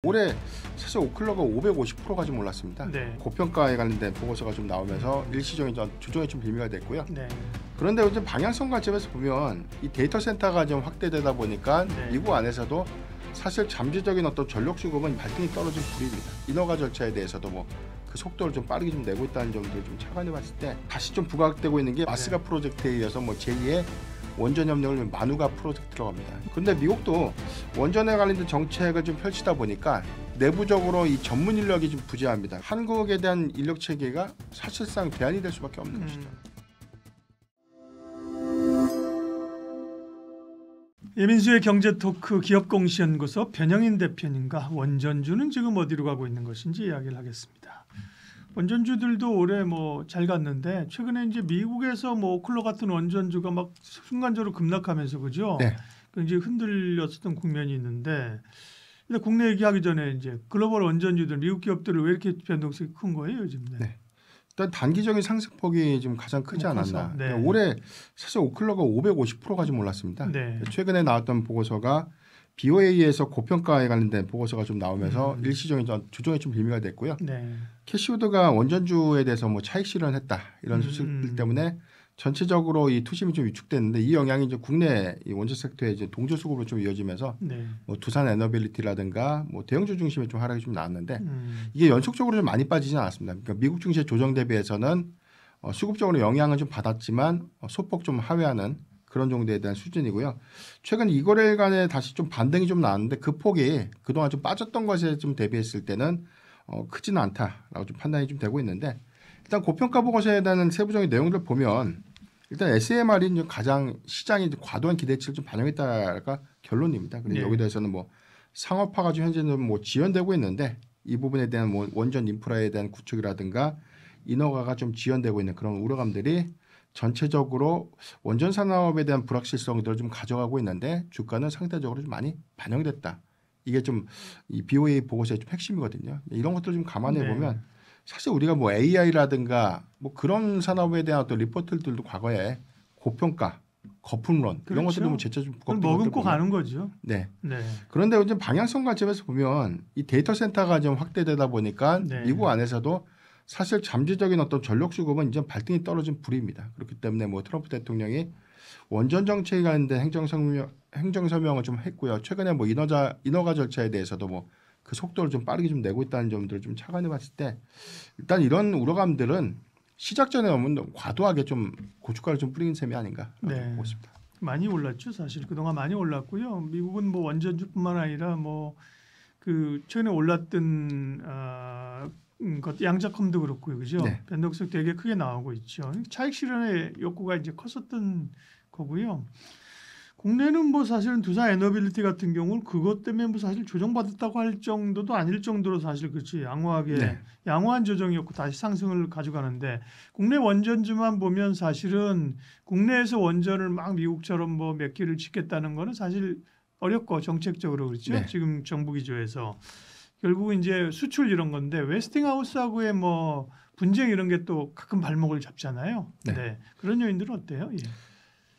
올해 사실 오클러가 550%가 좀 올랐습니다. 네. 고평가에 관련된 보고서가 좀 나오면서 일시적인 조정이 좀 빌미가 됐고요. 네. 그런데 요즘 방향성 관점에서 보면 이 데이터 센터가 좀 확대되다 보니까 네. 미국 안에서도 사실 잠재적인 어떤 전력 수급은 발등이 떨어진 불입니다. 인허가 절차에 대해서도 뭐 그 속도를 좀 빠르게 좀 내고 있다는 점들을 좀 차관해 봤을 때 다시 좀 부각되고 있는 게 마스가 프로젝트에 이어서 뭐 제2의 원전 협력을 마누가 프로젝트로 합니다. 그런데 미국도 원전에 관련된 정책을 좀 펼치다 보니까 내부적으로 이 전문 인력이 좀 부재합니다. 한국에 대한 인력 체계가 사실상 대안이 될 수밖에 없는 것이죠. 예민수의 경제토크 기업공시연구소 변영인 대표님과 원전주는 지금 어디로 가고 있는 것인지 이야기를 하겠습니다. 원전주들도 올해 뭐 잘 갔는데 최근에 이제 미국에서 뭐 오클러 같은 원전주가 막 순간적으로 급락하면서 그죠? 네. 굉장히 흔들렸었던 국면이 있는데 근데 국내 얘기하기 전에 이제 글로벌 원전주들 미국 기업들을 왜 이렇게 변동성이 큰 거예요 요즘? 네. 일단 단기적인 상승폭이 좀 가장 크지 않았나. 네. 올해 사실 오클러가 550%가 좀 올랐습니다. 네. 최근에 나왔던 보고서가 BOA에서 고평가에 관련된 보고서가 좀 나오면서 일시적인 조정이 좀 빌미가 됐고요. 네. 캐시우드가 원전주에 대해서 뭐 차익 실현했다 이런 소식들 때문에 전체적으로 이 투심이 좀 위축됐는데 이 영향이 이제 국내 이 원전 섹터의 이제 동조 수급으로 좀 이어지면서 네. 뭐 두산 에너빌리티라든가 뭐 대형주 중심의 좀 하락이 좀 나왔는데 이게 연속적으로 좀 많이 빠지진 않았습니다. 그러니까 미국 증시의 조정 대비해서는 수급적으로 영향은 좀 받았지만 소폭 좀 하회하는 그런 정도에 대한 수준이고요. 최근 2거래일간에 다시 좀 반등이 좀 나왔는데 그 폭이 그동안 좀 빠졌던 것에 좀 대비했을 때는 크지는 않다라고 좀 판단이 좀 되고 있는데 일단 고평가 보고서에 대한 세부적인 내용들을 보면 일단 SMR이 가장 시장이 과도한 기대치를 좀 반영했다가 결론입니다. 그래서 네. 여기 대해서는 뭐 상업화가 좀 현재는 뭐 지연되고 있는데 이 부분에 대한 뭐 원전 인프라에 대한 구축이라든가 인허가가 좀 지연되고 있는 그런 우려감들이 전체적으로 원전 산업에 대한 불확실성들을 좀 가져가고 있는데 주가는 상대적으로 좀 많이 반영됐다. 이게 좀 이 BOA 보고서의 좀 핵심이거든요. 이런 것들 좀 감안해 보면 네. 사실 우리가 뭐 AI라든가 뭐 그런 산업에 대한 어떤 리포트들도 과거에 고평가, 거품론 그렇죠. 이런 것들도 뭐 제차 좀 부각된 것들 머금고 보면 가는 거죠. 네. 네. 그런데 이제 방향성 관점에서 보면 이 데이터 센터가 좀 확대되다 보니까 네. 미국 안에서도 사실 잠재적인 어떤 전력 수급은 이제 발등이 떨어진 불입니다. 그렇기 때문에 뭐 트럼프 대통령이 원전 정책에 관련된 행정서명을 좀 했고요. 최근에 뭐 인허가 절차에 대해서도 뭐 그 속도를 좀 빠르게 좀 내고 있다는 점들을 좀 착안해 봤을 때 일단 이런 우려감들은 시작 전에 너무 과도하게 좀 고춧가루 좀 뿌리는 셈이 아닌가 네. 보고 있습니다. 많이 올랐죠 사실 그동안 많이 올랐고요. 미국은 뭐 원전주뿐만 아니라 뭐 그 최근에 올랐던 것 양자컴도 그렇고요, 그죠? 네. 변동성 되게 크게 나오고 있죠. 차익 실현의 욕구가 이제 컸었던 거고요. 국내는 뭐 사실은 두산 에너빌리티 같은 경우는 그것 때문에 뭐 사실 조정받았다고 할 정도도 아닐 정도로 사실 그렇지 양호하게 네. 양호한 조정이었고 다시 상승을 가져가는데 국내 원전주만 보면 사실은 국내에서 원전을 막 미국처럼 뭐 몇 개를 짓겠다는 거는 사실 어렵고 정책적으로 그렇죠. 네. 지금 정부 기조에서 결국은 이제 수출 이런 건데 웨스팅하우스하고의 뭐 분쟁 이런 게 또 가끔 발목을 잡잖아요. 네. 네. 그런 요인들은 어때요? 예.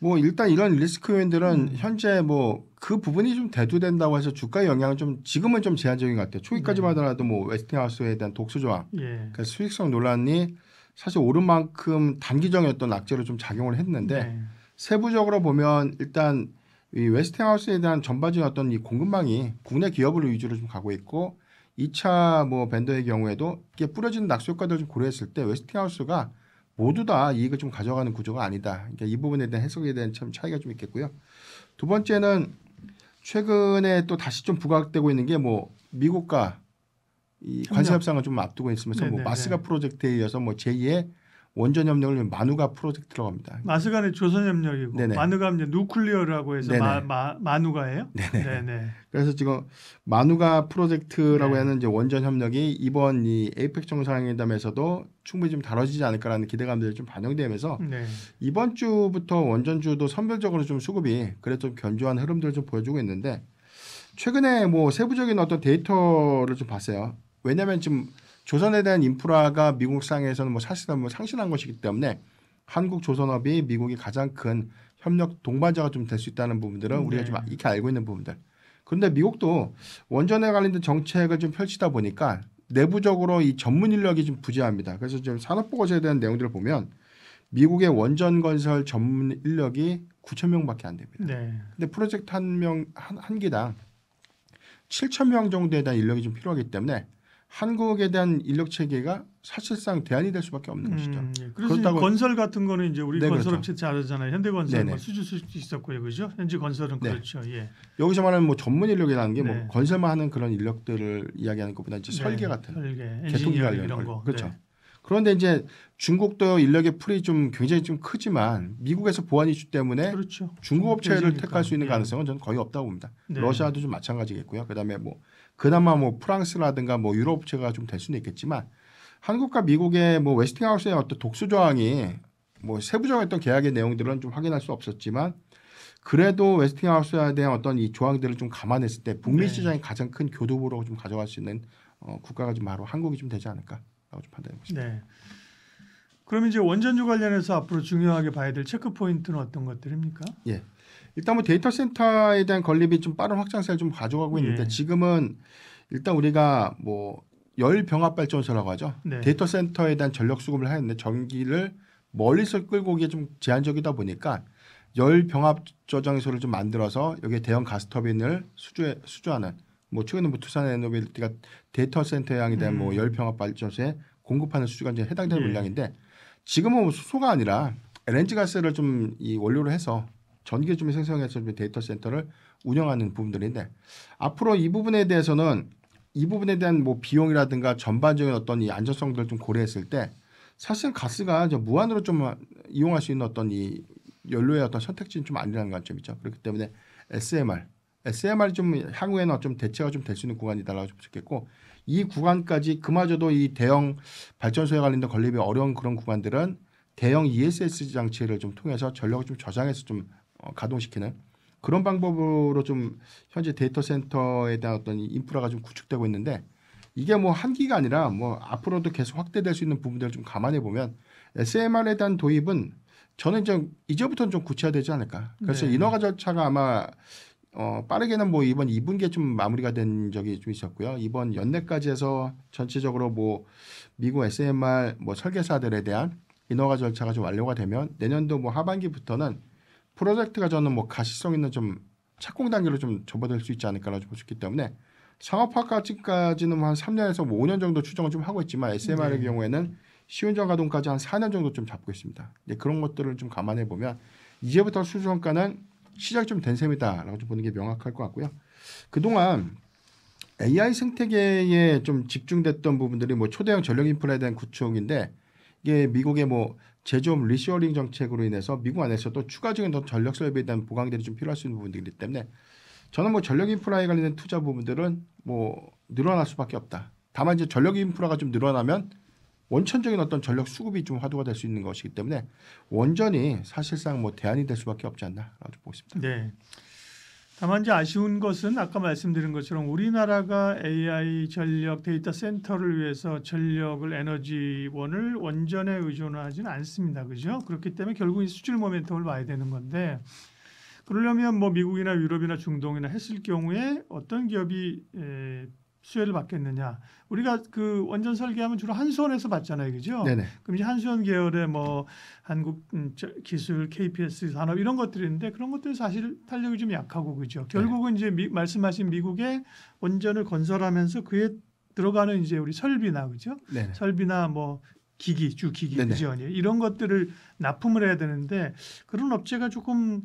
뭐 일단 이런 리스크 요인들은 현재 뭐 그 부분이 좀 대두된다고 해서 주가의 영향은 좀 지금은 좀 제한적인 것 같아요. 초기까지만 하더라도 뭐 웨스팅하우스에 대한 독수 조항, 예. 그러니까 수익성 논란이 사실 오른 만큼 단기적인 어떤 악재로 좀 작용을 했는데 네. 세부적으로 보면 일단 이 웨스팅하우스에 대한 전반적인 어떤 이 공급망이 국내 기업을 위주로 좀 가고 있고 2차 뭐 벤더의 경우에도 이게 뿌려지는 낙수 효과들을 좀 고려했을 때 웨스팅하우스가 모두 다 이익을 좀 가져가는 구조가 아니다. 그러니까 이 부분에 대한 해석에 대한 참 차이가 좀 있겠고요. 두 번째는 최근에 또 다시 좀 부각되고 있는 게 뭐 미국과 이 관세 협상을 좀 앞두고 있으면서 뭐 네네네. 마스가 프로젝트에 이어서 뭐 제2의 원전 협력을 마누가 프로젝트라고 합니다. 마스간의 조선협력이고 네네. 마누가 이제 누클리어라고 해서 네네. 마누가예요? 네네. 네네. 그래서 지금 마누가 프로젝트라고 네. 하는 이제 원전 협력이 이번 이 에이펙 정상회담에서도 충분히 좀 다뤄지지 않을까라는 기대감들이 좀 반영되면서 네. 이번 주부터 원전주도 선별적으로 좀 수급이 그래도 좀 견조한 흐름들을 좀 보여주고 있는데 최근에 뭐 세부적인 어떤 데이터를 좀 봤어요. 왜냐하면 지금 조선에 대한 인프라가 미국 상에서는 뭐 사실상 뭐 상실한 것이기 때문에 한국 조선업이 미국이 가장 큰 협력 동반자가 좀 될 수 있다는 부분들은 우리가 좀 익히 알고 있는 부분들. 그런데 미국도 원전에 관련된 정책을 좀 펼치다 보니까 내부적으로 이 전문 인력이 좀 부재합니다. 그래서 지금 산업보고서에 대한 내용들을 보면 미국의 원전 건설 전문 인력이 9,000명밖에 안 됩니다. 네. 근데 프로젝트 한 기당 7,000명 정도에 대한 인력이 좀 필요하기 때문에 한국에 대한 인력 체계가 사실상 대안이 될 수밖에 없는 것이죠. 예. 그래서 이제 건설 같은 거는 이제 우리 네, 건설업체 잘 알잖아요. 현대건설, 네네. 뭐 수주수도 있었고요, 그죠? 현지 건설은 네. 그렇죠. 예. 여기서 말하는 뭐 전문 인력이라는 게 뭐 네. 건설만 하는 그런 인력들을 이야기하는 것보다 이제 설계 같은 설계, 개통기 엔지니어 관련 이런 거. 그렇죠. 네. 그런데 이제 중국도 인력의 풀이 좀 굉장히 좀 크지만 미국에서 보안 이슈 때문에 그렇죠. 중국 업체를 대지니까. 택할 수 있는 예. 가능성은 저는 거의 없다고 봅니다. 네. 러시아도 좀 마찬가지겠고요. 그다음에 뭐 그나마 뭐 프랑스라든가 뭐 유럽 업체가 좀 될 수는 있겠지만 한국과 미국의 뭐 웨스팅하우스의 어떤 독수 조항이 뭐 세부적인 계약의 내용들은 좀 확인할 수 없었지만 그래도 웨스팅하우스에 대한 어떤 이 조항들을 좀 감안했을 때 북미 네. 시장이 가장 큰 교두보로 좀 가져갈 수 있는 국가가 좀 바로 한국이 좀 되지 않을까라고 좀 판단해 보십니다. 네. 그럼 이제 원전주 관련해서 앞으로 중요하게 봐야 될 체크 포인트는 어떤 것들입니까? 예. 일단 뭐 데이터 센터에 대한 건립이 좀 빠른 확장세를 좀 가져가고 있는데 예. 지금은 일단 우리가 뭐 열 병합 발전소라고 하죠. 네. 데이터 센터에 대한 전력 수급을 하였는데 전기를 멀리서 끌고 오기에 좀 제한적이다 보니까 열 병합 저장소를 좀 만들어서 여기에 대형 가스터빈을 수주하는 뭐 최근에 뭐 투산 에너빌리티가 데이터 센터에 향이 대한 뭐 열 병합 발전소에 공급하는 수주가 이제 해당되는 예. 물량인데 지금은 뭐 수소가 아니라 LNG 가스를 좀 이 원료로 해서 전기를 좀 생성해서 좀 데이터 센터를 운영하는 부분들인데 앞으로 이 부분에 대해서는 이 부분에 대한 뭐 비용이라든가 전반적인 어떤 이 안전성들을 좀 고려했을 때 사실 가스가 이제 무한으로 좀 이용할 수 있는 어떤 이 연료의 어떤 선택지는 좀 아니라는 관점이죠. 그렇기 때문에 SMR이 좀 향후에는 좀 대체가 좀 될 수 있는 구간이다라고 볼 수 있겠고 이 구간까지 그마저도 이 대형 발전소에 관련된 건립이 어려운 그런 구간들은 대형 ESS 장치를 좀 통해서 전력을 좀 저장해서 좀 가동시키는 그런 방법으로 좀 현재 데이터 센터에 대한 어떤 인프라가 좀 구축되고 있는데 이게 뭐 한기가 아니라 뭐 앞으로도 계속 확대될 수 있는 부분들을 좀 감안해 보면 SMR에 대한 도입은 저는 이제부터는 좀 구체화되지 않을까. 그래서 네. 인허가 절차가 아마 빠르게는 뭐 이번 2분기에 좀 마무리가 된 적이 좀 있었고요. 이번 연내까지 해서 전체적으로 뭐 미국 SMR 뭐 설계사들에 대한 인허가 절차가 좀 완료가 되면 내년도 뭐 하반기부터는 프로젝트가 저는 뭐 가시성 있는 좀 착공 단계로 좀 접어들 수 있지 않을까라고 볼 수 있기 때문에 상업화까지는 한 3년에서 뭐 5년 정도 추정을 좀 하고 있지만 SMR의 네. 경우에는 시운전 가동까지 한 4년 정도 좀 잡고 있습니다. 이제 그런 것들을 좀 감안해 보면 이제부터 수주 성과는 시작이 좀 된 셈이다라고 좀 보는 게 명확할 것 같고요. 그동안 AI 생태계에 좀 집중됐던 부분들이 뭐 초대형 전력 인프라에 대한 구축인데 이게 미국의 뭐 제조업 리쇼어링 정책으로 인해서 미국 안에서도 추가적인 더 전력 설비에 대한 보강들이 좀 필요할 수 있는 부분들이기 때문에 저는 뭐 전력 인프라에 관련된 투자 부분들은 뭐 늘어날 수밖에 없다. 다만 이제 전력 인프라가 좀 늘어나면 원천적인 어떤 전력 수급이 좀 화두가 될 수 있는 것이기 때문에 원전이 사실상 뭐 대안이 될 수밖에 없지 않나라고 보고 있습니다. 네. 다만 이제 아쉬운 것은 아까 말씀드린 것처럼 우리나라가 AI 전력 데이터 센터를 위해서 전력을 에너지원을 원전에 의존하지는 않습니다. 그죠? 그렇기 때문에 결국 이 수출 모멘텀을 봐야 되는 건데 그러려면 뭐 미국이나 유럽이나 중동이나 했을 경우에 어떤 기업이 수혜를 받겠느냐. 우리가 그 원전 설계하면 주로 한수원에서 받잖아요. 그죠? 네네. 그럼 이제 한수원 계열의 뭐 한국 기술, KPS 산업 이런 것들이 있는데 그런 것들은 사실 탄력이 좀 약하고 그죠. 결국은 이제 말씀하신 미국의 원전을 건설하면서 그에 들어가는 이제 우리 설비나 그죠. 네네. 설비나 뭐 기기, 주기기 네네. 그죠. 이런 것들을 납품을 해야 되는데 그런 업체가 조금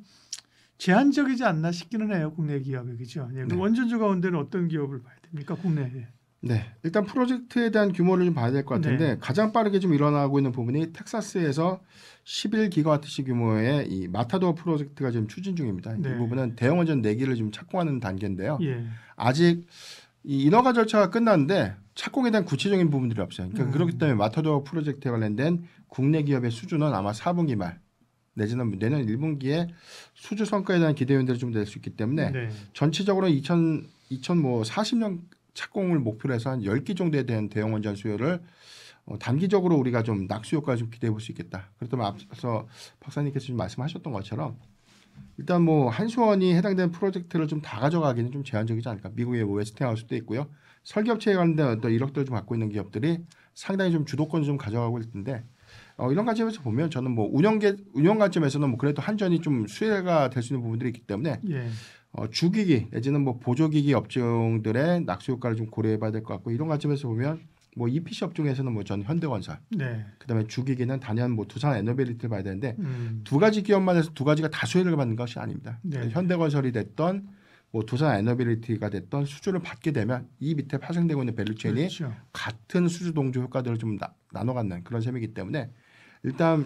제한적이지 않나 싶기는 해요. 국내 기업이 그죠. 네. 네. 원전주 가운데는 어떤 기업을 봐야 됩니까? 국내에. 네, 일단 프로젝트에 대한 규모를 좀 봐야 될 것 같은데 네. 가장 빠르게 좀 일어나고 있는 부분이 텍사스에서 11기가와트시 규모의 이 마타도어 프로젝트가 지금 추진 중입니다. 네. 이 부분은 대형 원전 4기를 지금 착공하는 단계인데요. 예. 아직 이 인허가 절차가 끝났는데 착공에 대한 구체적인 부분들이 없어요. 그러니까 그렇기 때문에 마타도어 프로젝트에 관련된 국내 기업의 수주는 아마 4분기 말 내지는 내년 1분기에 수주 성과에 대한 기대 요인들이 좀 될 수 있기 때문에 네. 전체적으로 2040년 착공을 목표로 해서 한 10기 정도에 대한 대형 원전 수요를 단기적으로 우리가 좀 낙수 효과를 좀 기대해 볼 수 있겠다. 그렇다면 앞서 박사님께서 좀 말씀하셨던 것처럼 일단 뭐 한수원이 해당되는 프로젝트를 좀 다 가져가기는 좀 제한적이지 않을까. 미국의 뭐 웨스팅하우스도 있고요. 설계업체에 관련된 어떤 이력들을 좀 갖고 있는 기업들이 상당히 좀 주도권을 좀 가져가고 있는데 이런 관점에서 보면 저는 뭐 운영 관점에서는 뭐 그래도 한전이 좀 수혜가 될 수 있는 부분들이 있기 때문에 예. 주기기 내지는 뭐 보조기기 업종들의 낙수 효과를 좀 고려해봐야 될 것 같고 이런 관점에서 보면 뭐 EPC 업종에서는 뭐 전 현대건설, 네. 그다음에 주기기는 단연 뭐 두산 에너빌리티를 봐야 되는데 음. 두 가지 기업만 해서 두 가지가 다 수혜를 받는 것이 아닙니다. 네. 현대건설이 됐던 뭐 두산 에너빌리티가 됐던 수주를 받게 되면 이 밑에 파생되고 있는 밸류체인이 그렇죠. 같은 수주 동조 효과들을 좀 나눠 갖는 그런 셈이기 때문에 일단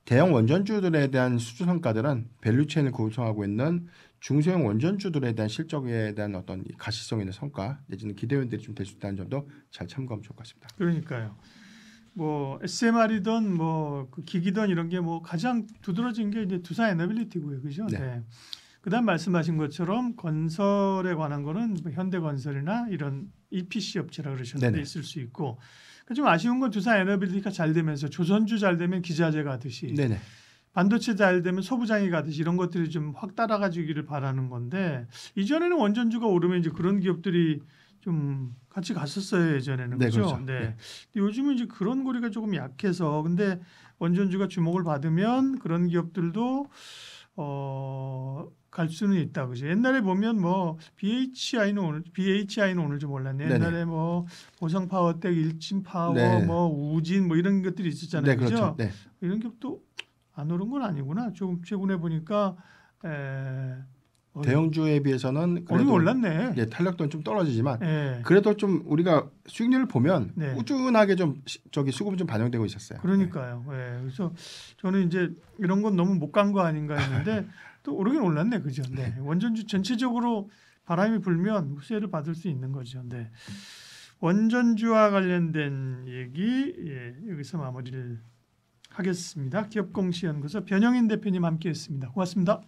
대형 원전주들에 대한 수주 성과들은 밸류체인을 구성하고 있는 중소형 원전주들에 대한 실적에 대한 어떤 이 가시성 있는 성과 내지는 기대요인들이 좀 될 수 있다는 점도 잘 참고하면 좋을 것 같습니다. 그러니까요. 뭐 SMR이든 뭐 그 기기든 이런 게 뭐 가장 두드러진 게 이제 두산 에너빌리티고요, 그죠? 네. 네. 그다음 말씀하신 것처럼 건설에 관한 거는 뭐 현대건설이나 이런 EPC 업체라 그러셨는데 네네. 있을 수 있고 좀 아쉬운 건 두산 에너빌리티가 잘 되면서 조선주 잘 되면 기자재 가듯이 네네. 반도체 잘 되면 소부장이 가듯이 이런 것들이 좀 확 따라가지기를 바라는 건데 이전에는 원전주가 오르면 이제 그런 기업들이 좀 같이 갔었어요 예전에는 네, 그죠? 그렇죠. 네. 네. 근데 요즘은 이제 그런 고리가 조금 약해서 근데 원전주가 주목을 받으면 그런 기업들도 갈 수는 있다 그죠? 옛날에 보면 뭐 BHI는 오늘 좀 올랐네. 네네. 옛날에 뭐 보성 파워텍, 일진 파워, 네. 뭐 우진 뭐 이런 것들이 있었잖아요. 네, 그죠? 그렇죠. 네. 이런 기업도 안 오른 건 아니구나. 조금 최근에 보니까 대형주에 비해서는 오르긴 그래도 올랐네. 탄력도는 좀 떨어지지만 예. 그래도 좀 우리가 수익률을 보면 네. 꾸준하게 좀 저기 수급이 좀 반영되고 있었어요. 그러니까요. 예. 그래서 저는 이제 이런 건 너무 못 간 거 아닌가 했는데 또 오르긴 올랐네. 그죠? 네. 원전주 전체적으로 바람이 불면 수혜를 받을 수 있는 거죠. 네. 원전주와 관련된 얘기 여기서 마무리를 하겠습니다. 기업공시연구소 변영인 대표님 함께했습니다. 고맙습니다.